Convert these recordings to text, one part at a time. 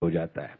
हो जाता है।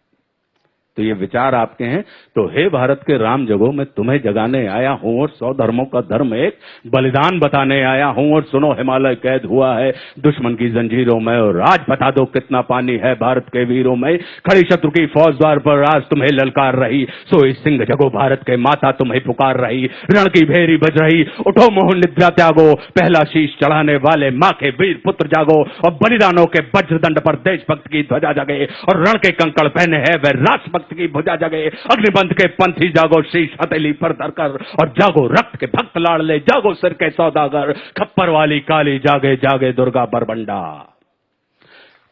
तो ये विचार आपके हैं। तो हे भारत के राम जगो, मैं तुम्हें जगाने आया हूं और 100 धर्मों का धर्म एक बलिदान बताने आया हूं। और सुनो, हिमालय कैद हुआ है दुश्मन की जंजीरों में, और आज बता दो कितना पानी है भारत के वीरों में। खड़ी शत्रु की फौज द्वार पर आज तुम्हें ललकार रही, सोई सिंह जगो भारत के माता तुम्हें पुकार रही। रण की भेरी बज रही, उठो मोह निद्रा त्यागो, पहला शीश चढ़ाने वाले मां के वीर पुत्र जागो। और बलिदानों के वज्रदंड पर देशभक्त की ध्वजा जगे, और रण के कंकड़ पहने हैं वे राष्ट्रभक्त की भुजा जगे। अग्निबंध के पंथी जागो, शीश हथेली पर धरकर, और जागो रक्त के भक्त लाडले, जागो सिर के सौदागर। खप्पर वाली काली जागे जागे दुर्गा बरबंडा,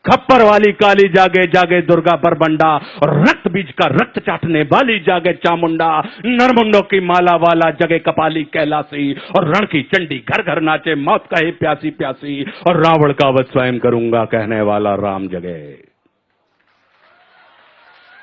खप्पर वाली काली जागे जागे दुर्गा बरबंडा। और रक्त बीज का रक्त चाटने वाली जागे चामुंडा। नरमुंडों की माला वाला जगे कपाली कैलासी, और रण की चंडी घर घर नाचे मौत कहे प्यासी प्यासी। और रावण का वध स्वयं करूंगा कहने वाला राम जगे,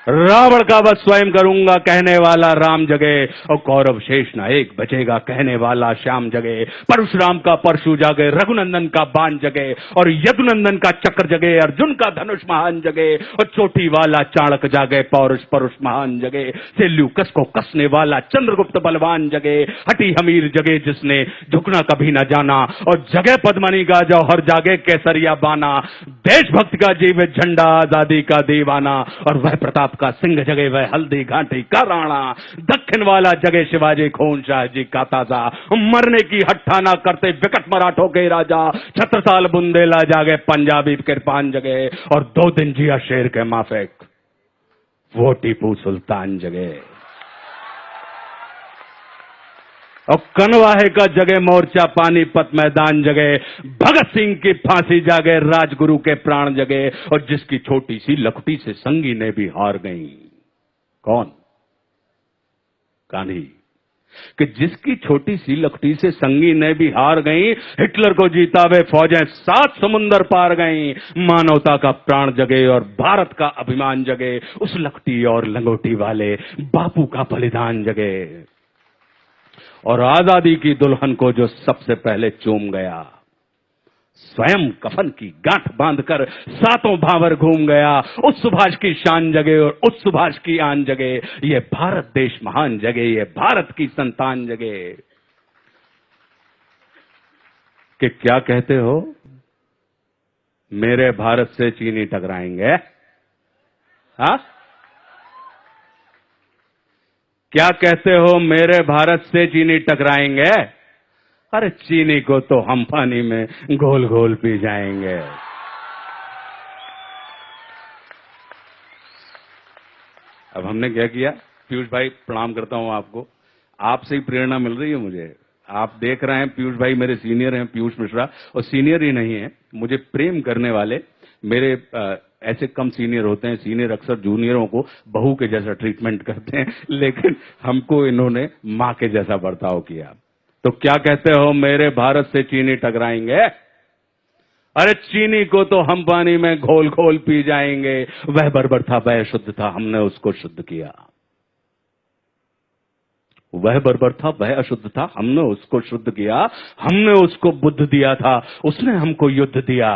रावण का वध स्वयं करूंगा कहने वाला राम जगे। और कौरव शेष नायक बचेगा कहने वाला श्याम जगे। परशुराम का परशु जागे, रघुनंदन का बाण जगे, और यदुनंदन का चक्र जगे, अर्जुन का धनुष महान जगे। और चोटी वाला चाणक जागे, पौरुष परुष महान जगे। सेल्यूकस को कसने वाला चंद्रगुप्त बलवान जगे। हटी हमीर जगे जिसने झुकना कभी न जाना, और जगे पद्मनी का जौहर जागे केसरिया बाना। देशभक्त का जीवित झंडा, आजादी का दीवाना। और वह प्रताप का सिंह जगे, वह हल्दी घाटी का राणा। दक्षिण वाला जगे शिवाजी खून शाह जी का ताजा, मरने की हट्ठा ना करते विकट मराठों के राजा। छत्रसाल बुंदेला जागे, पंजाबी कृपान जगे। और 2 दिन जिया शेर के माफिक वो टीपू सुल्तान जगे। और कनवाहे का जगे मोर्चा, पानीपत मैदान जगे। भगत सिंह की फांसी जागे, राजगुरु के प्राण जगे। और जिसकी छोटी सी लखटी से संगी ने भी हार गई, कौन? गांधी। कि जिसकी छोटी सी लखटी से संगी ने भी हार गई, हिटलर को जीता वे फौजें 7 समुंदर पार गई। मानवता का प्राण जगे और भारत का अभिमान जगे। उस लखटी और लंगोटी वाले बापू का बलिदान जगे। और आजादी की दुल्हन को जो सबसे पहले चूम गया, स्वयं कफन की गांठ बांधकर 7 भावर घूम गया। उस सुभाष की शान जगे और उस सुभाष की आन जगे। ये भारत देश महान जगे, ये भारत की संतान जगे। कि क्या कहते हो, मेरे भारत से चीनी टकराएंगे? हा? क्या कहते हो, मेरे भारत से चीनी टकराएंगे? अरे चीनी को तो हम पानी में घोल घोल पी जाएंगे। अब हमने क्या किया? पीयूष भाई प्रणाम करता हूं आपको, आपसे ही प्रेरणा मिल रही है मुझे। आप देख रहे हैं पीयूष भाई मेरे सीनियर हैं, पीयूष मिश्रा, और सीनियर ही नहीं है, मुझे प्रेम करने वाले मेरे ऐसे कम सीनियर होते हैं। सीनियर अक्सर जूनियरों को बहू के जैसा ट्रीटमेंट करते हैं, लेकिन हमको इन्होंने मां के जैसा बर्ताव किया। तो क्या कहते हो, मेरे भारत से चीनी टकराएंगे? अरे चीनी को तो हम पानी में घोल घोल पी जाएंगे। वह बर्बर था, वह शुद्ध था, हमने उसको शुद्ध किया। वह बर्बर था, वह अशुद्ध था, हमने उसको शुद्ध किया। हमने उसको बुद्ध दिया था, उसने हमको युद्ध दिया।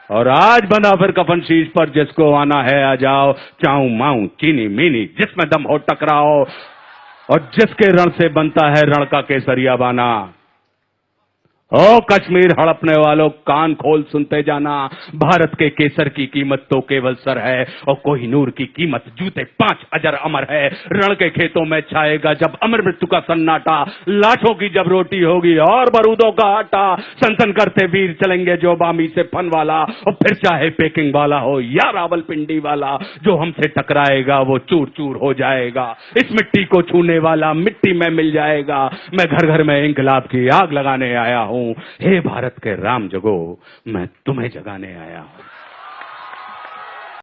और आज बंधा फिर कफन शीश पर, जिसको आना है आ जाओ। चाऊ माऊ चीनी मीनी जिसमें दम हो टकराओ। और जिसके रण से बनता है रण का केसरिया बाना। ओ कश्मीर हड़पने वालों, कान खोल सुनते जाना। भारत के केसर की कीमत तो केवल सर है, और कोहिनूर की कीमत जूते 5 अजर अमर है। रण के खेतों में छाएगा जब अमर मृत्यु का सन्नाटा। लाठों की जब रोटी होगी और बारूदों का आटा। सनसन करते वीर चलेंगे जो बामी से फन वाला। और फिर चाहे पेकिंग वाला हो या रावलपिंडी वाला, जो हमसे टकराएगा वो चूर चूर हो जाएगा। इस मिट्टी को छूने वाला मिट्टी में मिल जाएगा। मैं घर घर में इंकलाब की आग लगाने आया हूं। हे भारत के राम जगो, मैं तुम्हें जगाने आया हूं।